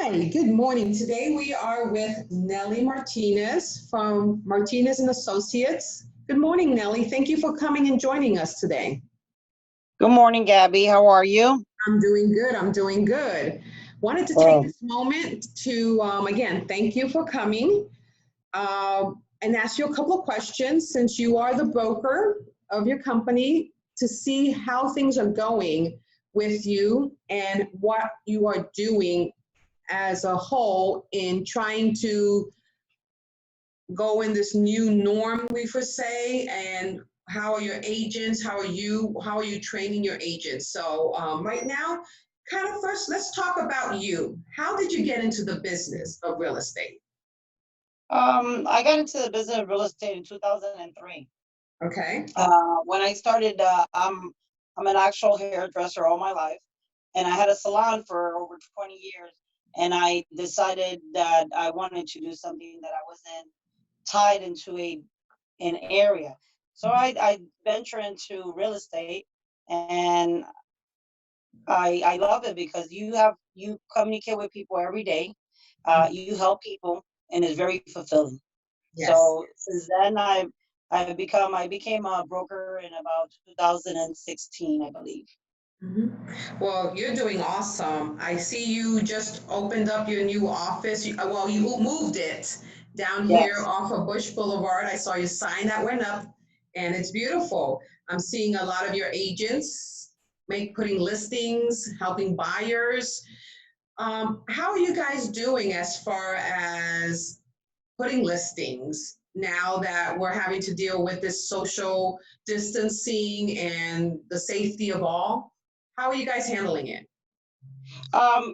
Hi, good morning. Today we are with Nellie Martinez from Martinez and Associates. Good morning, Nellie. Thank you for coming and joining us today. Good morning, Gabby. How are you? I'm doing good. I'm doing good. Wanted to take Oh, this moment to, again, thank you for coming and ask you a couple of questions since you are the broker of your company to see how things are going with you and what you are doing as a whole in trying to go in this new norm, we would say, and how are your agents, how are you training your agents? So right now, kind of first, let's talk about you. How did you get into the business of real estate? I got into the business of real estate in 2003. Okay. When I started, I'm an actual hairdresser all my life, and I had a salon for over 20 years. And I decided that I wanted to do something that I wasn't tied into an area. So I venture into real estate, and I love it because you communicate with people every day. You help people, and it's very fulfilling. Yes. So since then, I became a broker in about 2016, I believe. Mhm. Well, you're doing awesome. I see you just opened up your new office. Well, you moved it down here Yes. off of Bush Boulevard. I saw your sign that went up, and it's beautiful. I'm seeing a lot of your agents putting listings, helping buyers. How are you guys doing as far as putting listings now that we're having to deal with this social distancing and the safety of all? How are you guys handling it?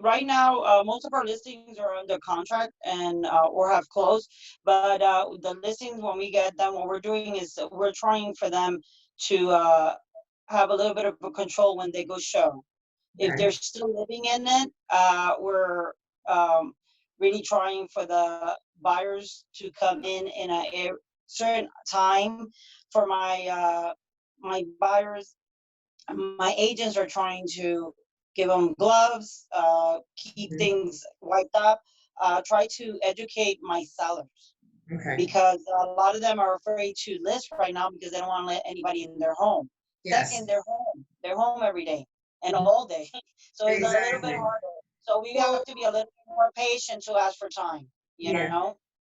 Right now, most of our listings are under contract and or have closed. But the listings, when we get them, what we're doing is we're trying for them to have a little bit of a control when they go show. If Okay. they're still living in it, we're um, really trying for the buyers to come in a certain time. For my buyers, my agents are trying to give them gloves, keep Mhm. things wiped up, try to educate my sellers Okay. because a lot of them are afraid to list right now because they don't want to let anybody in their home. Second, Yes. they're home every day and all day, so it's a little bit Exactly. harder. So we Well, have to be a little bit more patient to ask for time. You yeah. know.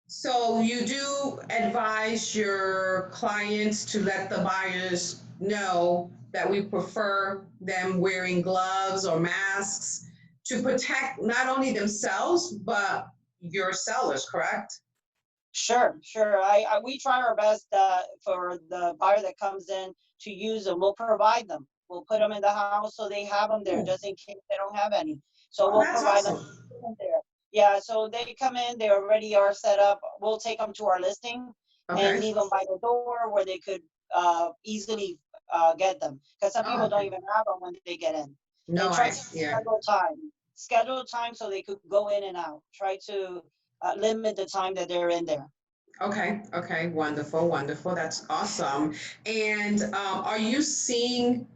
So you do advise your clients to let the buyers know that we prefer them wearing gloves or masks to protect not only themselves, but your sellers, correct? Sure, sure. We try our best for the buyer that comes in to use them. We'll provide them. We'll put them in the house so they have them there Cool. just in case they don't have any. So Oh, we'll that's provide them awesome. there. Yeah, so they come in, they already are set up. We'll take them to our listing and Okay. leave them by the door where they could easily get them. Because some Oh, people don't okay. even have them when they get in. No, And try to yeah. schedule time so they could go in and out. Try to limit the time that they're in there. Okay, okay, wonderful, wonderful. That's awesome. And are you seeing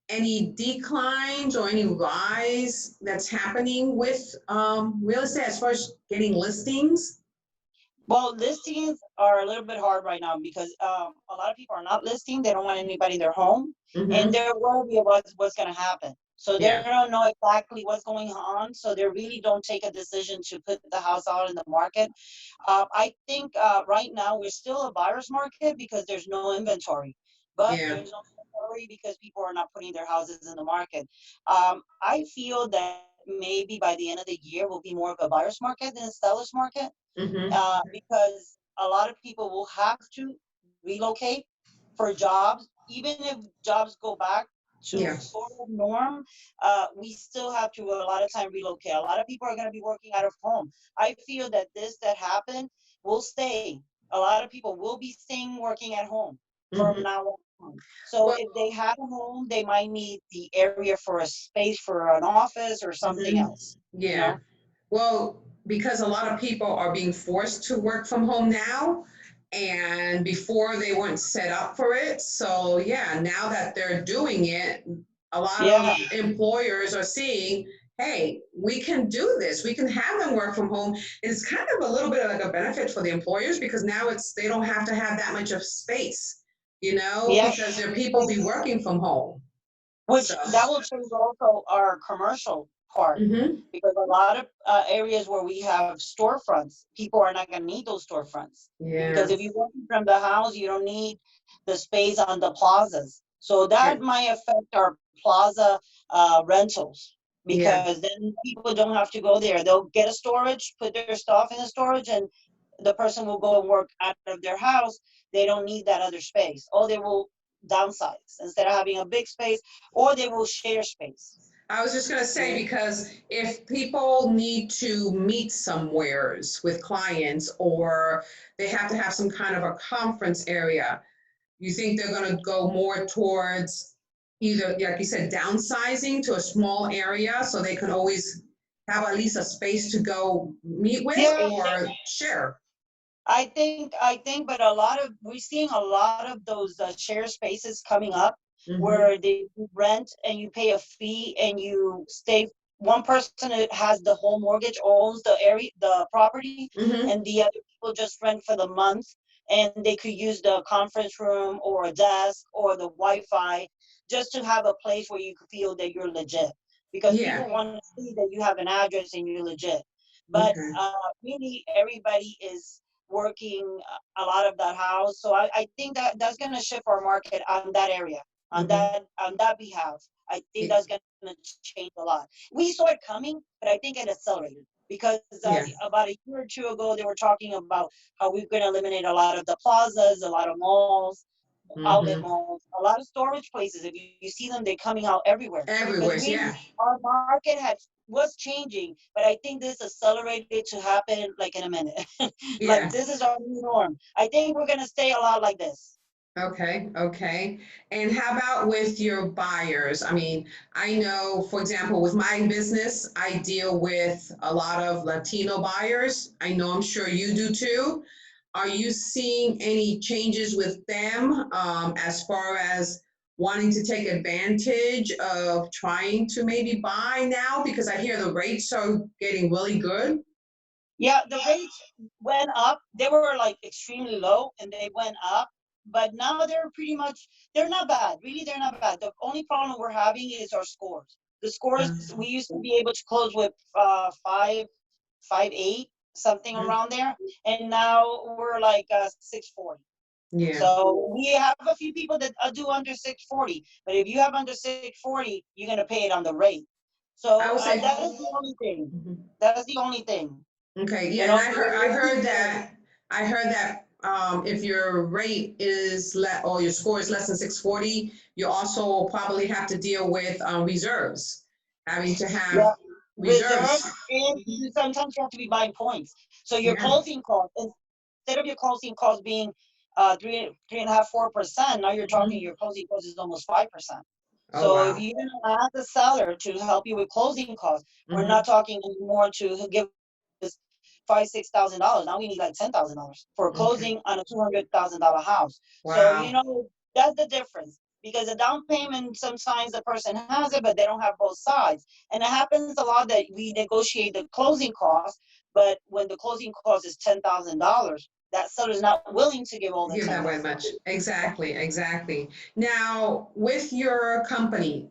any declines or any rise that's happening with real estate as far as getting listings? Well, listings are a little bit hard right now because a lot of people are not listing. They don't want anybody in their home, and Mm-hmm. they're worried about what's going to happen. So they Yeah. don't know exactly what's going on. So they really don't take a decision to put the house out in the market. I think right now we're still a buyer's market because there's no inventory, but Yeah. there's no inventory because people are not putting their houses in the market. I feel that maybe by the end of the year will be more of a buyer's market than a seller's market Mm-hmm. because a lot of people will have to relocate for jobs. Even if jobs go back to Yeah. sort of norm, we still have to a lot of time relocate. A lot of people are going to be working out of home. I feel that this that happened will stay. A lot of people will be staying working at home Mm-hmm. from now on. So Well, if they have a home, they might need the area for a space for an office or something mm-hmm. else. You Yeah. know. Well, because a lot of people are being forced to work from home now, and before they weren't set up for it. So, yeah, now that they're doing it, a lot of Yeah. employers are seeing hey, we can do this. We can have them work from home. It's kind of a little bit like a benefit for the employers because now they don't have to have that much of space, Yes. because their people be working from home. Which So, that will change also our commercial part, mhm. because a lot of areas where we have storefronts, people are not going to need those storefronts, because Yeah, if you work from the house, you don't need the space on the plazas. So yeah, that might affect our plaza rentals, yeah, because then people don't have to go there. They'll get a storage, put their stuff in the storage, and the person will go and work out of their house. They don't need that other space, or they will downsize instead of having a big space, or they will share space. I was just going to say, because if people need to meet somewheres with clients or they have to have some kind of a conference area, you think they're going to go more towards either, like you said, downsizing to a small area so they can always have at least a space to go meet with Yeah, or share? I think, but we're seeing a lot of those share spaces coming up Mm-hmm. where they rent and you pay a fee and you stay. One person that has the whole mortgage owns the area, the property, Mm-hmm. and the other people just rent for the month, and they could use the conference room or a desk or the Wi-Fi just to have a place where you could feel that you're legit, because Yeah. people want to see that you have an address and you're legit. But Okay. really, everybody is working a lot of that house. So I think that that's going to shift our market on that area, Mm-hmm. on that behalf. I think that's going to change a lot. We saw it coming, but I think it accelerated because Yeah. about a year or two ago, they were talking about how we're going to eliminate a lot of the plazas, a lot of malls, outlet Mm-hmm. malls, a lot of storage places. If you see them, they're coming out everywhere. Because Everywhere. really, Yeah. our market was changing, but I think this accelerated to happen like in a minute. Like Yeah. this is our new norm. I think we're gonna stay a lot like this. Okay, okay. And how about with your buyers? I mean, I know, for example, with my business, I deal with a lot of Latino buyers. I know I'm sure you do too. Are you seeing any changes with them as far as wanting to take advantage of trying to maybe buy now? Because I hear the rates are getting really good. Yeah, the rates went up. They were like extremely low and they went up, but now they're pretty much, they're not bad. Really, they're not bad. The only problem we're having is our scores. The scores, we used to be able to close with 5.8, something Mhm. around there, and now we're like 640. Yeah, So we have a few people that do under 640, but if you have under 640, you're gonna pay it on the rate. I So would say. that is the only thing. Mhm. That is the only thing. Okay, You yeah, and know, I heard that if your rate is or your score is less than 640, you also probably have to deal with reserves, having to have yeah, reserves. reserves, and sometimes you have to be buying points. So your Yeah. closing cost, instead of your closing cost being 3.5, 4%, now you're talking Hmm. your closing cost is almost 5%. Oh So if wow. you're gonna ask the seller to help you with closing costs, we're Hmm. not talking anymore to give us $5,000, $6,000. Now we need like $10,000 for a Okay. closing on a $200,000 house. So Wow. that's the difference. Because a down payment, sometimes the person has it, but they don't have both sides. And it happens a lot that we negotiate the closing cost, but when the closing cost is $10,000, that seller is not willing to give all the Give that way 10,000. much. Exactly, exactly. Now, with your company,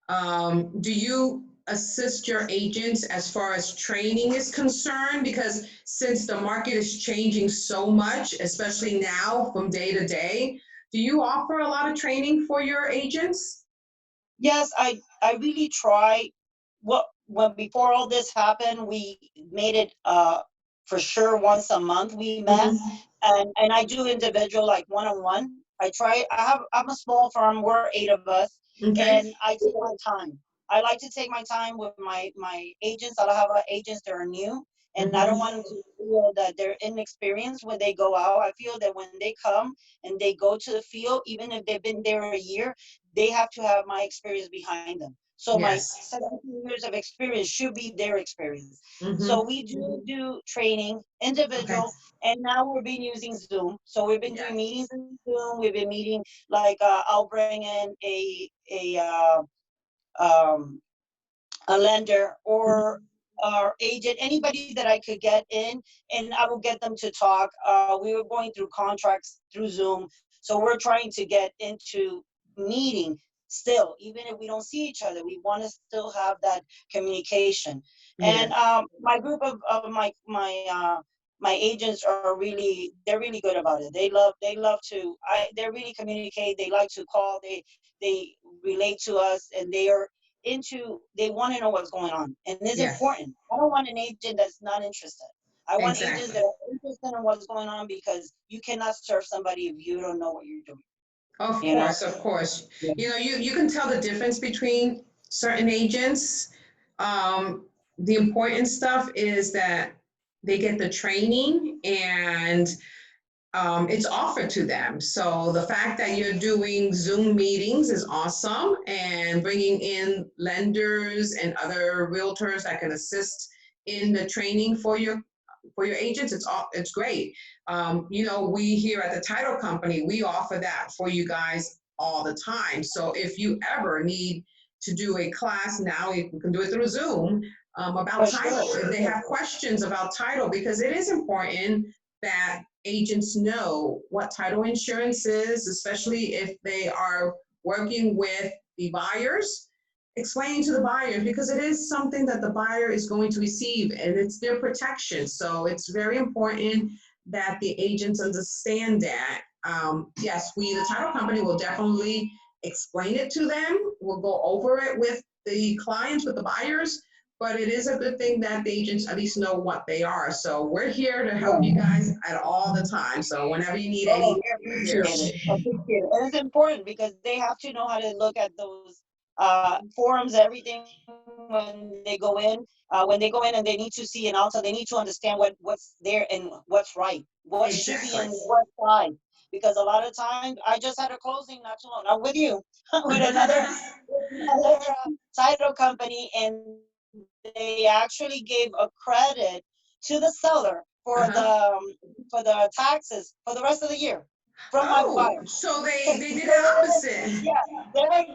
do you assist your agents as far as training is concerned? Because since the market is changing so much, especially now from day to day, do you offer a lot of training for your agents? Yes, I really try. What when before all this happened, we made it for sure once a month we met, Mm-hmm. and I do individual like one-on-one. I'm a small firm, we're 8 of us, Okay. and I take my time. I like to take my time with my agents. I'll have agents that are new, and I don't Mm-hmm. want them to feel that they're inexperienced when they go out. I feel that when they come and they go to the field, even if they've been there a year, they have to have my experience behind them. So my Yes. 17 years of experience should be their experience. So Mm-hmm. we do training, Okay. individual, and now we've been using Zoom. So we've been Yeah. doing meetings in Zoom. We've been meeting like I'll bring in a um, a lender or agent, anybody that I could get in, and I will get them to talk. We were going through contracts through Zoom, so we're trying to get into meeting still, even if we don't see each other. We want to still have that communication. And Yes, my group of my agents are really, they're really good about it. They love to, they really communicate. They like to call. They relate to us, and they want to know what's going on, and it's yes, important. I don't want an agent that's not interested. I want agents that exactly. are interested in what's going on, because you cannot serve somebody if you don't know what you're doing. Of You know. course, of course. Yeah. You can tell the difference between certain agents. The important stuff is that they get the training and it's offered to them. So the fact that you're doing Zoom meetings is awesome, and bringing in lenders and other realtors that can assist in the training for your agents, it's great. We here at the title company, we offer that for you guys all the time. So if you ever need to do a class now, you can do it through Zoom about For title. sure. If they have questions about title, because it is important that agents know what title insurance is, especially if they are working with the buyers, explaining to the buyers, because it is something that the buyer is going to receive and it's their protection. So it's very important that the agents understand that. Yes, we, the title company, will definitely explain it to them. We'll go over it with the clients, with the buyers, but it is a good thing that the agents at least know what they are. So we're here to help you guys at all the time. So whenever you need Oh, any we appreciate tips. it. Appreciate it. And it's important because they have to know how to look at those forums, everything when they go in. When they go in and they need to see an alta, they need to understand what's there and what's right, what should be Exactly. in what side. Because a lot of times, I just had a closing not too long, not with you, with another title company, and they actually gave a credit to the seller Uh-huh. for the taxes for the rest of the year from my Oh, buyer. so they did the So, opposite. yeah, they're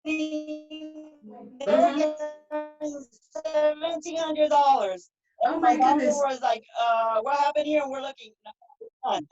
Mm-hmm. getting $1,700, Oh and my my buyer goodness. was like, "What happened here?" And we're looking.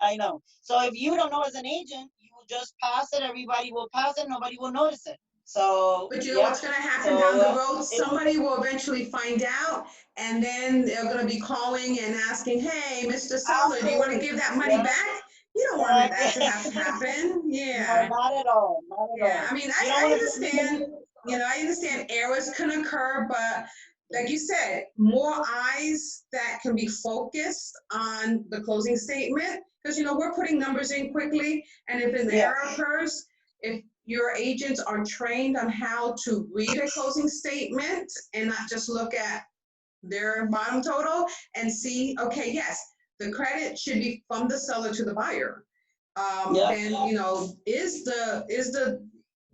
I know. So if you don't know as an agent, you will just pass it. Everybody will pass it. Nobody will notice it. So But you know yeah. what's going to happen down So the road? it's Somebody will eventually find out, and then they're going to be calling and asking, "Hey, Mr. Seller, do you want to absolutely, give that money yeah. back?" You don't want that to have to happen. No, Yeah. not at all. Not at Yeah, all. I mean, You don't I want to understand, be. I understand errors can occur, but like you said, more eyes that can be focused on the closing statement, because, we're putting numbers in quickly, and if an Yeah. error occurs, if your agents are trained on how to read a closing statement and not just look at their bottom total and see, okay, yes, the credit should be from the seller to the buyer. Yeah. Then, is the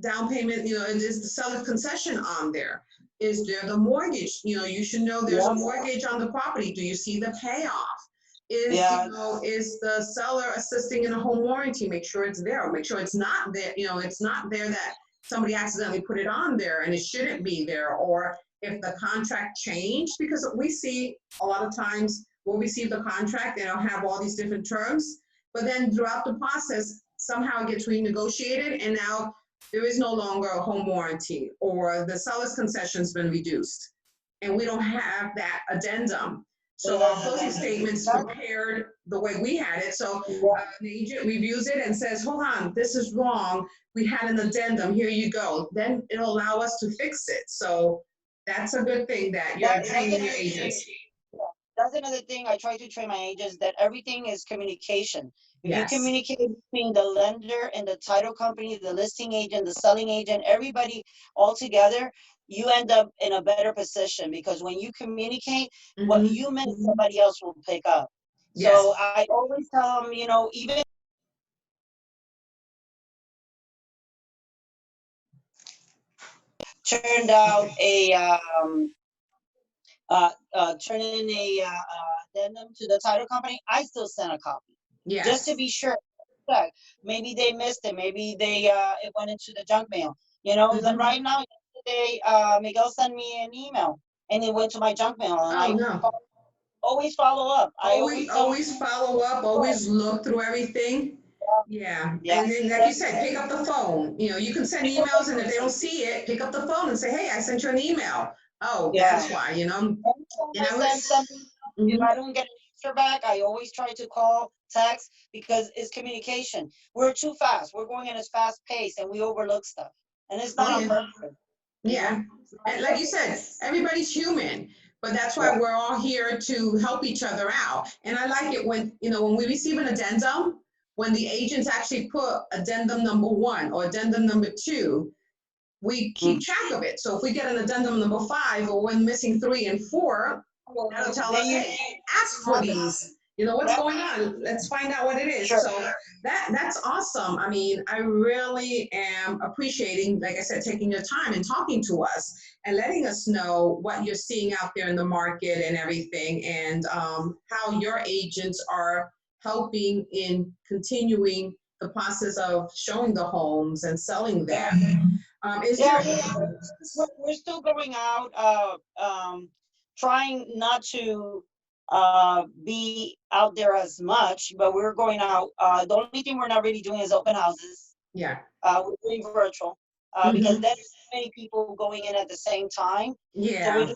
down payment, is the seller's concession on there? Is there the mortgage? You should know there's a Yeah. mortgage on the property. Do you see the payoff? Yeah. Is the seller assisting in a home warranty? Make sure it's there. Make sure it's not there. It's not there that somebody accidentally put it on there and it shouldn't be there. Or if the contract changed, because we see a lot of times we'll receive the contract and it'll have all these different terms, but then throughout the process, somehow it gets renegotiated and now there is no longer a home warranty or the seller's concession's been reduced. And we don't have that addendum. So our closing statement's prepared the way we had it. So an agent reviews it and says, hold on, this is wrong. We had an addendum, here you go. Then it'll allow us to fix it. So that's a good thing that you're That's training your another thing. agents. That's another thing I try to train my agents, that everything is communication. If you Yes. communicate between the lender and the title company, the listing agent, the selling agent, everybody all together, you end up in a better position, because when you communicate, what Mm-hmm. you meant, somebody else will pick up. Yes. So I always tell them, even turned out turn in a addendum to the title company, I still send a copy just to Yes. be sure. Maybe they missed it. Maybe it went into the junk mail. Then Mm-hmm. right now, yesterday, Miguel sent me an email, and it went to my junk mail, and Oh, I no. always follow up. I always tell Always follow up, always look through everything. Yeah, yeah, and then like you said, pick up the phone. You know, you can send emails, and if they don't see it, pick up the phone and say, "Hey, I sent you an email." Oh, yeah. that's why. You know, Anytime and I I send was. something, if Mhm. I don't get an answer back, I always try to call, text, because it's communication. We're too fast. We're going at a fast pace, and we overlook stuff. And it's Oh not on yeah, purpose, you yeah. know? It's not And on like you purpose. said, everybody's human, but that's why Yeah. we're all here to help each other out. And I like it when when we receive an addendum, when the agents actually put addendum number 1 or addendum number 2, we keep Mm. track of it. So if we get an addendum number 5 or we're missing 3 and 4, that'll tell Then us, you hey, ask for these. What's yeah, going on? Let's find out what it is. sure. So that's awesome. I mean, I really am appreciating, like I said, taking your time and talking to us and letting us know what you're seeing out there in the market and everything, and how your agents are helping in continuing the process of showing the homes and selling Yeah. them. Is Yeah, there? we're still going out, trying not to be out there as much, but we're going out. The only thing we're not really doing is open houses. Yeah. We're doing virtual because Hmm. there's so many people going in at the same time. So Yeah. we're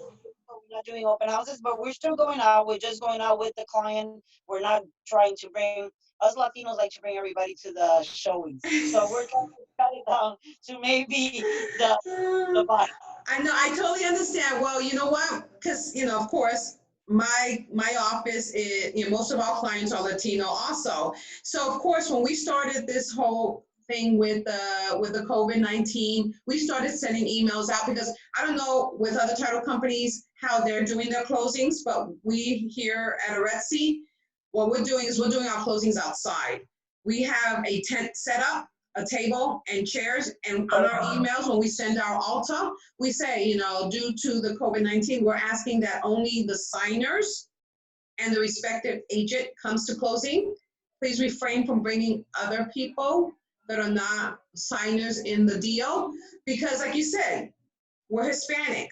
not doing open houses, but we're still going out. We're just going out with the client. We're not trying to bring, us Latinos like to bring everybody to the showings. So we're trying to cut it down to maybe the buy. I know, I totally understand. Well, you know what? Because of course, my office is, most of our clients are Latino also. So of course, when we started this whole thing with the COVID-19, we started sending emails out because I don't know with other title companies how they're doing their closings, but we here at ARETSI, what we're doing is we're doing our closings outside. We have a tent set up, a table and chairs, and on our emails when we send our alta, we say, due to the COVID-19, we're asking that only the signers and the respective agent comes to closing. Please refrain from bringing other people that are not signers in the deal, because like you said, we're Hispanic.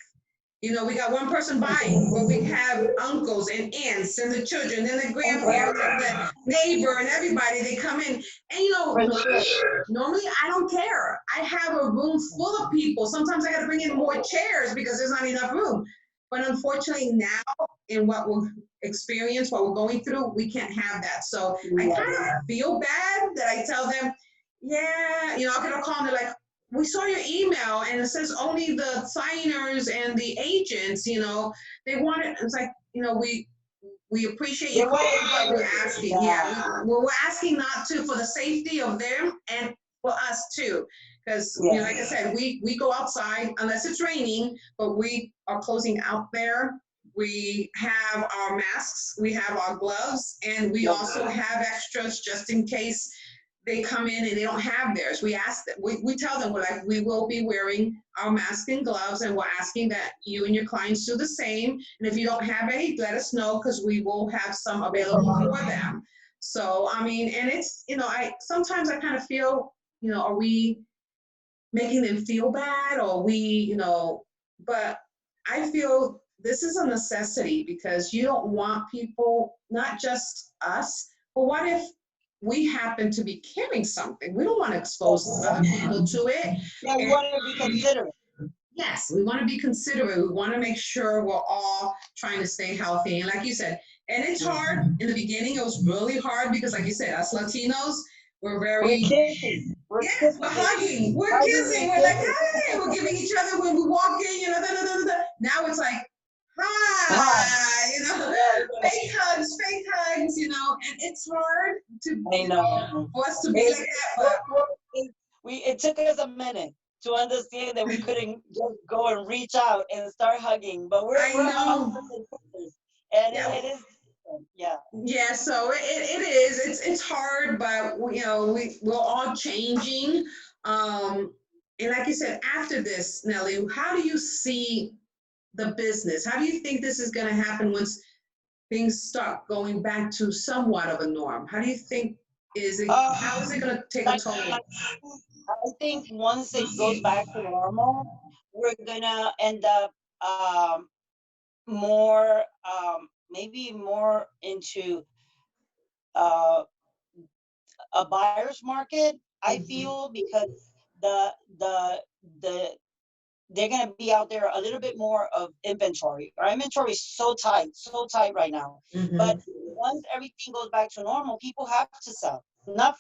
We got one person buying, but we have uncles and aunts and the children and the grandparents and the neighbor and everybody. They come in, and For sure. normally I don't care. I have a room full of people. Sometimes I got to bring in more chairs because there's not enough room. But unfortunately, now in what we've experienced, what we're going through, we can't have that. So I kind of feel bad that I tell them, yeah, I'll get a call and they're like, we saw your email and it says only the signers and the agents, they want it. It's like, we appreciate you They want calling, but we're it. asking, Yeah. yeah, we're asking not to, for the safety of them and for us too. Because, Yeah. like I said, we go outside unless it's raining, but we are closing out there. We have our masks, we have our gloves, and we also have extras just in case they come in and they don't have theirs. We ask that we tell them, we're like, we will be wearing our mask and gloves, and we're asking that you and your clients do the same. And if you don't have any, let us know because we will have some available for them. So I mean, and it's I sometimes I kind of feel, are we making them feel bad, or but I feel this is a necessity because you don't want people, not just us, but what if we happen to be carrying something? We don't want to expose other people to it. Yeah, we And want to be considerate. yes, we want to be considerate. We want to make sure we're all trying to stay healthy. And like you said, and it's hard in the beginning. It was really hard because, like you said, us Latinos, we're We're very, kissing. We're yes, we're kissing. hugging, we're Hugging kissing, and we're like, kissing. hey, we're giving each other when we walk in, da, da, da, da. Now it's like, Hi. hi, Yeah, fake hugs, and it's hard to, I know. for us to be like It's, that, but it took us a minute to understand that we couldn't just go and reach out and start hugging, but I we're huggers know, and kissers, and yeah. it is different. Yeah. Yeah, so it is. It's hard, but we're all changing. And like you said, after this, Nellie, how do you see the business? How do you think this is going to happen once things start going back to somewhat of a norm? How do you think how is it going to take a Like, toll? like I think once it goes back to normal, we're gonna end up more, maybe more into uh, a buyer's market. I Mhm. feel because the the the they're going to be out there a little bit more of inventory. Our inventory is so tight right now. But Mhm. once everything goes back to normal, people have to sell. Not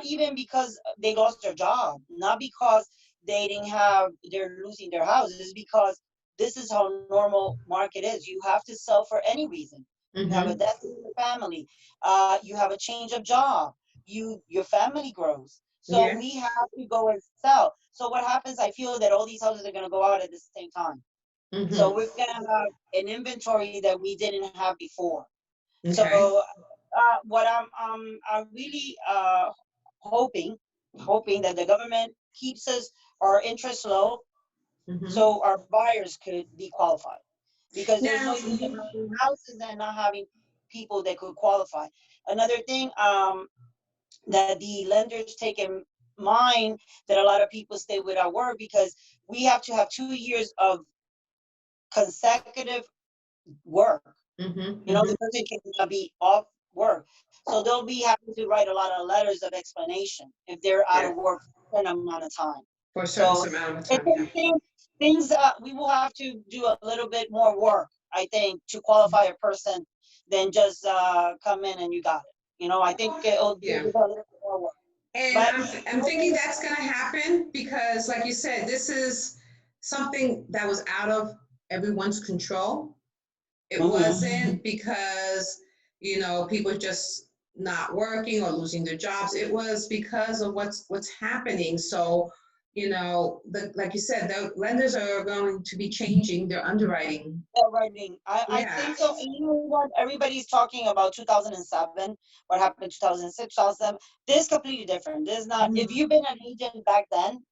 even because they lost their job, not because they're losing their houses, because this is how normal market is. You have to sell for any reason. You have a Mhm. death in your family, you have a change of job, your family grows. So Yeah. we have to go and sell. So what happens, I feel that all these houses are going to go out at the same time. So Mhm. we're going to have an inventory that we didn't have before. Okay. So what I'm really hoping that the government keeps us our interest low, Mhm. so our buyers could be qualified. Because there's no Now, use in mhm. having houses and not having people that could qualify. Another thing, that the lenders take in mind, that a lot of people stay without work because we have to have 2 years of consecutive work. Mhm. You know, the Mhm. person cannot be off work. So they'll be having to write a lot of letters of explanation if they're out of Yeah. work for an amount of time. For a certain So amount of it's time. Yeah. things that we will have to do a little bit more work, I think, to qualify a person than just come in and you got it. You know, I think it'll be a Yeah. little bit more work. And But I'm thinking that's going to happen because, like you said, this is something that was out of everyone's control. It mhm. wasn't because, people just not working or losing their jobs. It was because of what's happening. So, like you said, the lenders are going to be changing their underwriting. Writing. I Yeah. think so. And you know what? Everybody's talking about 2007, what happened in 2006, 2007. This is completely different. This is not, if Mhm. you've been an agent back then,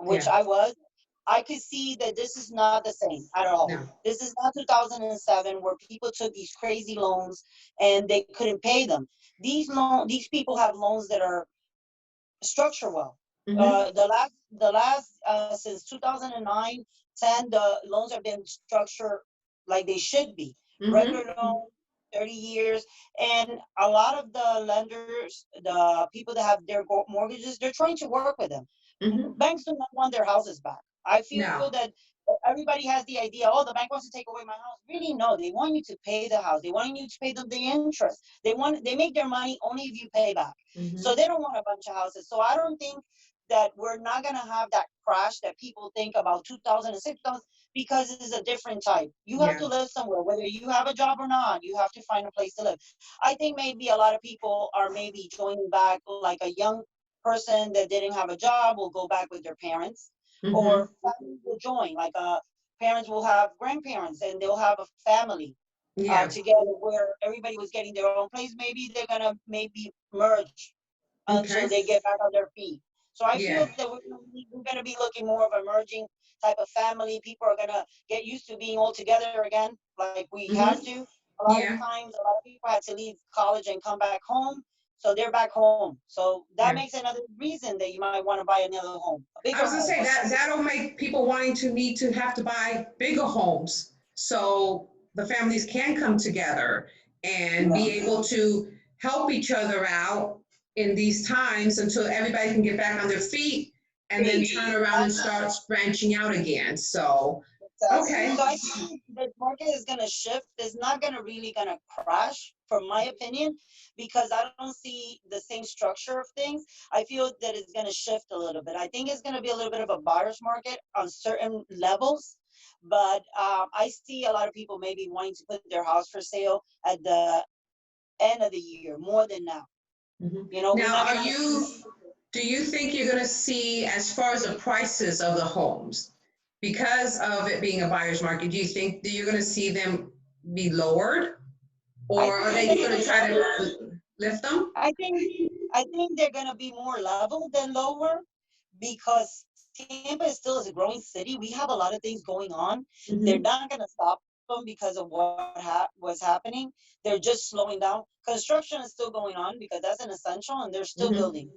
which Yeah. I was, I could see that this is not the same at all. No. This is not 2007 where people took these crazy loans and they couldn't pay them. These people have loans that are structured well. Hmm. The last since 2009, 10, the loans have been structured like they should be. Regular Hmm. loan, 30 years. And a lot of the lenders, the people that have their mortgages, they're trying to work with them. Hmm. Banks do not want their houses back. I feel No. that everybody has the idea, oh, the bank wants to take away my house. Really, no, they want you to pay the house. They want you to pay them the interest. They make their money only if you pay back. So Hmm. they don't want a bunch of houses. So I don't think that we're not going to have that crash that people think about 2006, because it's a different type. You have Yeah. to live somewhere, whether you have a job or not. You have to find a place to live. I think maybe a lot of people are maybe joining back, like a young person that didn't have a job will go back with their parents, Hmm. or families will join. Like parents will have grandparents, and they'll have a family Yeah. together where everybody was getting their own place. Maybe they're gonna maybe merge until Okay. they get back on their feet. So I Yeah. feel that we're gonna be looking more of a merging type of family. People are gonna get used to being all together again, like we had Hmm. to. A lot of Yeah. times, a lot of people had to leave college and come back home, so they're back home. So that Yeah. makes another reason that you might want to buy another home, a I bigger was gonna home. say that that'll make people wanting to need to have to buy bigger homes so the families can come together and be Yeah. able to help each other out in these times until everybody can get back on their feet and then turn around and start branching out again. So, Exactly. okay. So I think the market is going to shift. It's not going to really going to crash, from my opinion, because I don't see the same structure of things. I feel that it's going to shift a little bit. I think it's going to be a little bit of a buyer's market on certain levels, but I see a lot of people maybe wanting to put their house for sale at the end of the year more than now. Mhm. You know, we're Now, not going to have. do you think you're going to see, as far as the prices of the homes, because of it being a buyer's market, do you think that you're going to see them be lowered, I or are think they they're going going to to try level. to lift them? I think they're going to be more level than lower, because Tampa is still is a growing city. We have a lot of things going on. They're Hmm. not going to stop them because of what was happening. They're just slowing down. Construction is still going on because that's an essential, and they're still Hmm. building.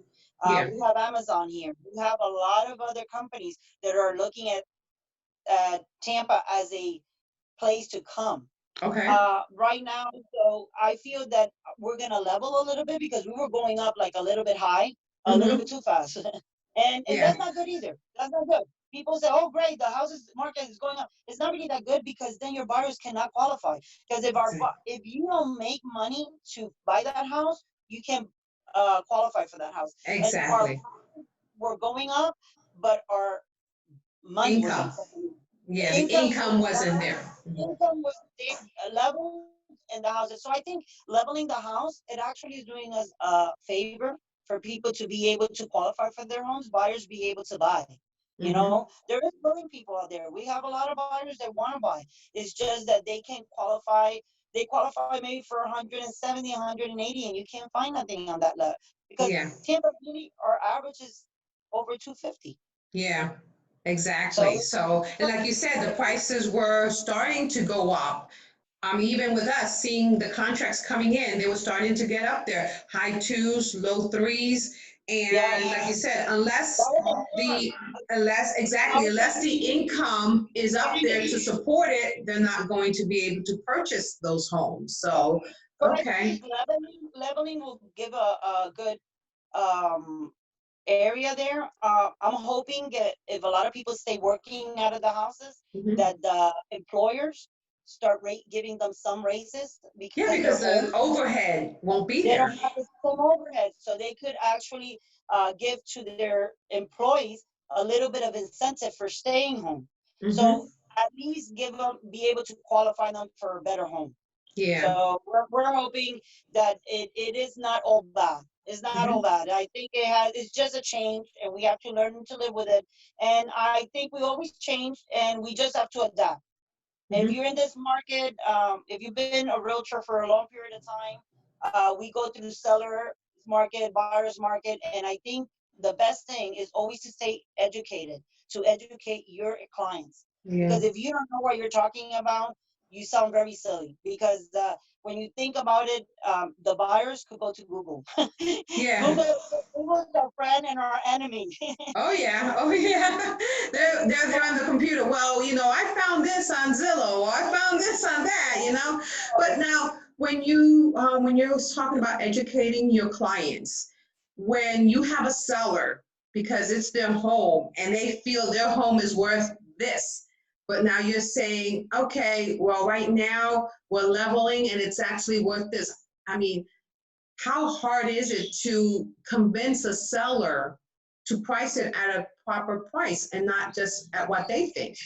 Yeah. We have Amazon here. We have a lot of other companies that are looking at Tampa as a place to come. Okay. Right now, so I feel that we're gonna level a little bit because we were going up like a little bit high, a little bit too fast, and Yeah. that's not good either. That's not good. People say, "Oh, great, the houses market is going up." It's not really that good because then your buyers cannot qualify. Because if you don't make money to buy that house, you can qualify for that house. And our Exactly. were going up, but our money wasn't Income. coming. Yeah, The the income income was wasn't down. there. Income was leveled in the houses. So I think leveling the house, it actually is doing us a favor for people to be able to qualify for their homes, buyers be able to buy. You Mm-hmm. know, there is willing people out there. We have a lot of buyers that want to buy. It's just that they can't qualify. They qualify maybe for 170, 180, and you can't find nothing on that level because Yeah. Tampa really, our average is over 250. Yeah, exactly. So So, and like you said, the prices were starting to go up. Even with us seeing the contracts coming in, they were starting to get up there, high twos, low threes. And yes, like you said, that was a norm. That was unless the income is up there to support it, they're not going to be able to purchase those homes. So, But I okay. think leveling will give a good um, area there. I'm hoping that if a lot of people stay working out of the houses, Mhm. that the employers start giving them some raises Yeah, because they're because home. the overhead won't be They don't there. have the same overhead, so they could actually give to their employees a little bit of incentive for staying home. Hmm. So at least give them, be able to qualify them for a better home. Yeah. So we're hoping that it is not all bad. It's not all Hmm. bad. I think it's just a change and we have to learn to live with it. And I think we always change and we just have to adapt. If Hmm. you're in this market, if you've been a realtor for a long period of time, we go through seller market, buyer's market, and I think the best thing is always to stay educated, to educate your clients. Yeah. Because if you don't know what you're talking about, you sound very silly. Because when you think about it, the buyers could go to Google. Yeah. Google, Google is our friend and our enemy. Oh yeah, oh yeah. They're on the computer. Well, I found this on Zillow, or I found this on that. But now, when you're talking about educating your clients, when you have a seller because it's their home and they feel their home is worth this, but now you're saying, okay, well, right now we're leveling and it's actually worth this. I mean, how hard is it to convince a seller to price it at a proper price and not just at what they think?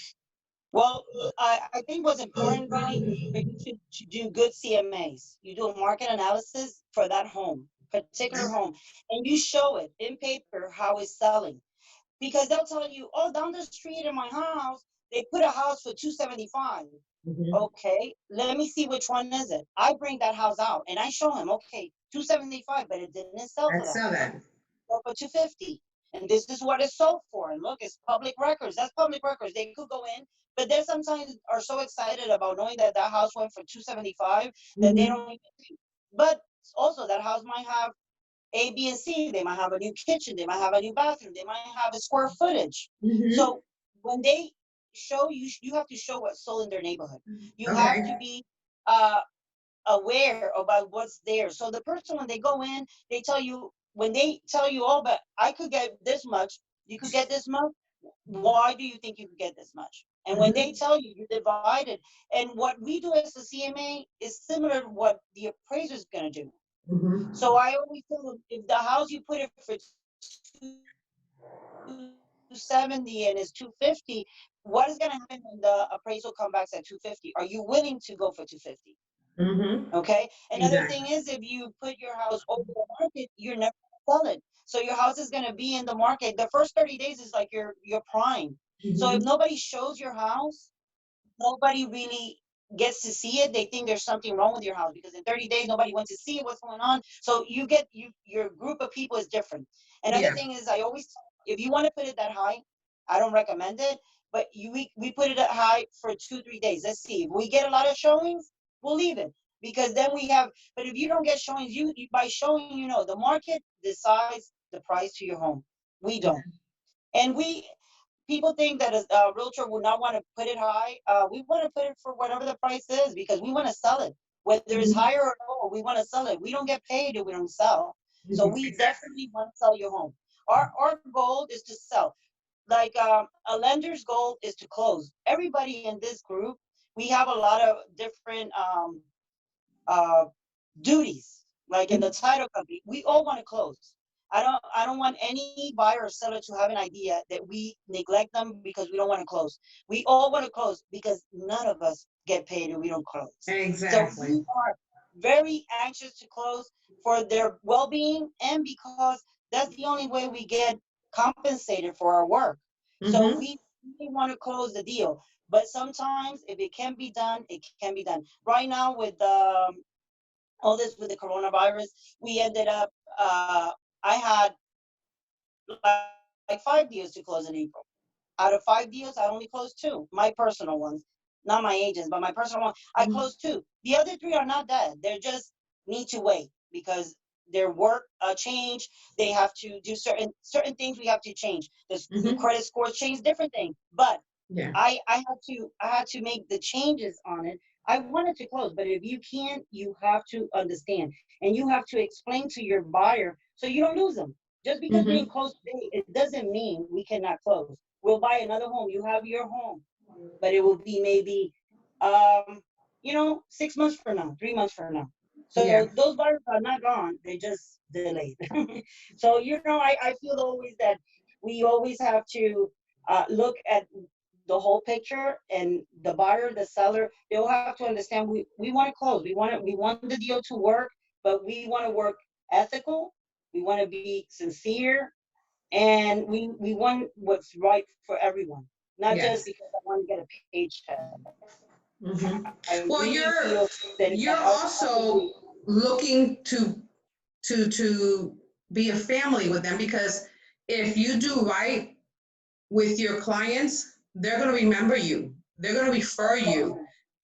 Well, I think what's important really for you to do good CMAs. You do a market analysis for that home, particular home, and you show it in paper how it's selling. Because they'll tell you, oh, down the street in my house, they put a house for 275. Mhm. Okay, let me see which one is it. I bring that house out and I show him, okay, 275, but it didn't sell for I'd that. sell that. Sold for 250. And this is what it's sold for. And look, it's public records. That's public records. They could go in, but they sometimes are so excited about knowing that that house went for 275 that they Mhm. don't even think. But also that house might have A, B, and C. They might have a new kitchen. They might have a new bathroom. They might have a square footage. Mhm. So when they show you, you have to show what's sold in their neighborhood. You have to Okay. be uh, aware about what's there. So the person, when they go in, when they tell you, oh, but I could get this much, you could get this much. Why do you think you could get this much? And when they Mhm. tell you, you're divided. And what we do as a CMA is similar to what the appraiser is going to do. Mhm. So I always tell them, if the house you put it for 270 and it's 250, what is going to happen when the appraisal comes back at 250? Are you willing to go for 250? Mhm. Okay. Another thing Exactly. is if you put your house over the market, you're never gonna sell it. So your house is gonna be in the market. The first 30 days is like your prime. So if Mhm. nobody shows your house, nobody really gets to see it. They think there's something wrong with your house because in 30 days nobody went to see what's going on. So your group of people is different. Another Yeah. thing is I always, if you want to put it that high, I don't recommend it. But we put it at high for 2 3 days. Let's see. If we get a lot of showings, we'll leave it because then we have. But if you don't get showings, you by showing, the market decides the price to your home. We don't, and people think that a realtor would not want to put it high. We want to put it for whatever the price is because we want to sell it. Whether it's higher or lower, we want to sell it. We don't get paid if we don't sell. So we definitely want to sell your home. Our goal is to sell. Like a lender's goal is to close. Everybody in this group, we have a lot of different uh, duties. Like in the title company, we all want to close. I don't want any buyer or seller to have an idea that we neglect them because we don't want to close. We all want to close because none of us get paid if we don't close. Exactly. So we are very anxious to close for their well-being and because that's the only way we get compensated for our work. So we really want to close the deal. But sometimes if it can be done, it can be done. Right now with all this with the coronavirus, we ended up, I had like 5 deals to close in April. Out of 5 deals, I only closed 2, my personal ones, not my agents, but my personal one. I closed 2. The other 3 are not dead. They're just need to wait because their work change. They have to do certain things. We have to change. The credit scores change, different things. But Yeah. I had to make the changes on it. I wanted to close, but if you can't, you have to understand and you have to explain to your buyer so you don't lose them. Just because we didn't close today, it doesn't mean we cannot close. We'll buy another home. You have your home, but it will be maybe, 6 months from now, 3 months from now. So those buyers are not gone. They just delayed. So, I feel always that we always have to look at the whole picture and the buyer, the seller, they'll have to understand we want to close. We want the deal to work, but we want to work ethical. We want to be sincere and we want what's right for everyone, not just because I want to get a paycheck. I Well, really feel that you're also looking to be a family with them because if you do right with your clients, they're going to remember you. They're going to refer you.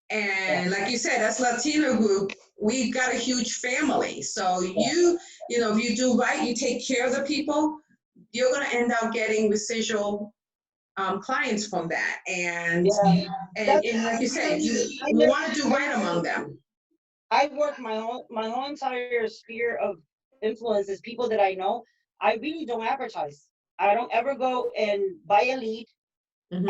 And like you said, that's Latino group. We've got a huge family. So if you do right, you take care of the people, you're going to end up getting residual clients from that. And like you said, you want to do right among them. I work my whole entire sphere of influence is people that I know. I really don't advertise. I don't ever go and buy a lead.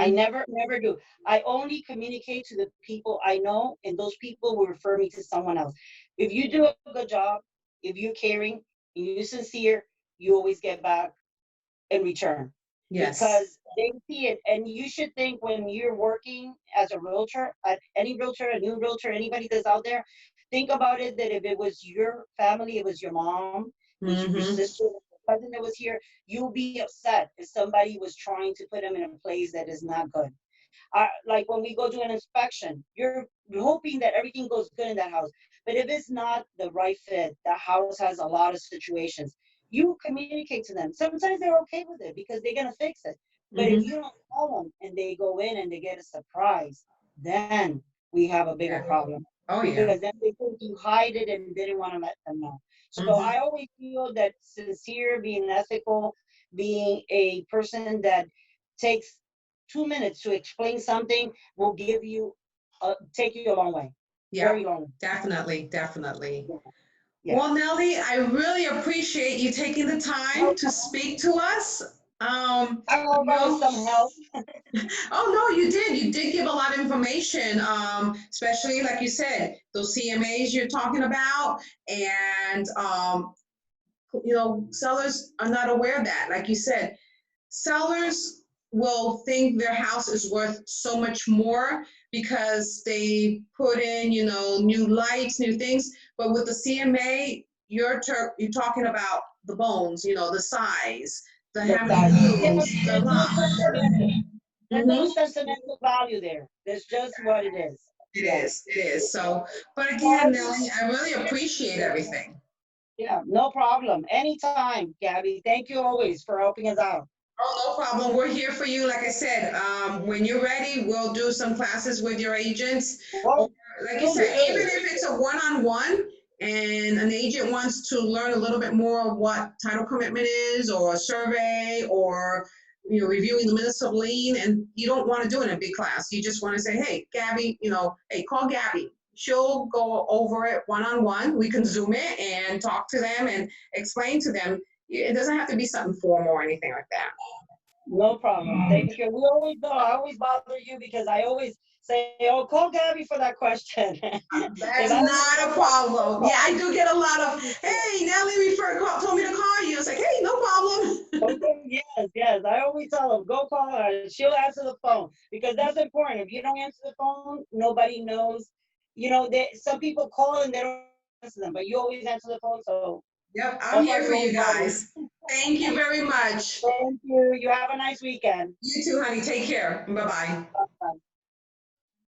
I never do. I only communicate to the people I know, and those people will refer me to someone else. If you do a good job, if you're caring, and you're sincere, you always get back in return. Yes. Because they see it, and you should think when you're working as a realtor, any realtor, a new realtor, anybody that's out there, think about it that if it was your family, it was your mom, it was your sister, your cousin that was here, you'll be upset if somebody was trying to put them in a place that is not good. Like when we go do an inspection, you're hoping that everything goes good in that house. But if it's not the right fit, the house has a lot of situations. You communicate to them. Sometimes they're okay with it because they're gonna fix it. But if you don't tell them and they go in and they get a surprise, then we have a bigger problem. Oh, because then they think you hide it and didn't want to let them know. So I always feel that sincere, being ethical, being a person that takes 2 minutes to explain something will take you a long way. Yeah, Very long way. definitely. Yeah. Well, Nellie, I really appreciate you taking the time to speak to us. I hope I was some help. Oh, no, you did. You did give a lot of information, especially like you said, those CMAs you're talking about. And, sellers are not aware of that. Like you said, sellers will think their house is worth so much more because they put in, new lights, new things. But with the CMA, you're talking about the bones, the size, how many rooms, the lot. There's no sentimental value there. That's just what it is. It is. So, but again, Nellie, I really appreciate everything. Yeah, no problem. Anytime, Gabby. Thank you always for helping us out. Oh, no problem. We're here for you. Like I said, when you're ready, we'll do some classes with your agents. Or, like you said, even if it's a one-on-one and an agent wants to learn a little bit more of what title commitment is or a survey or you're reviewing the minutes of lien and you don't want to do it in a big class. You just want to say, hey, Gabby, hey, call Gabby. She'll go over it one-on-one. We can Zoom it and talk to them and explain to them. It doesn't have to be something formal or anything like that. No problem. Thank you. We always know. I always bother you because I always say, "Oh, call Gabby for that question." That's not a problem. Yeah, I do get a lot of, hey, Nellie told me to call you. It's like, hey, no problem. Okay, yes, yes. I always tell them, go call her. She'll answer the phone because that's important. If you don't answer the phone, nobody knows. Some people call and they don't answer them, but you always answer the phone. So Yep, I'm here for you guys. Thank you very much. Thank you. You have a nice weekend. You too, honey. Take care. Bye-bye. Bye.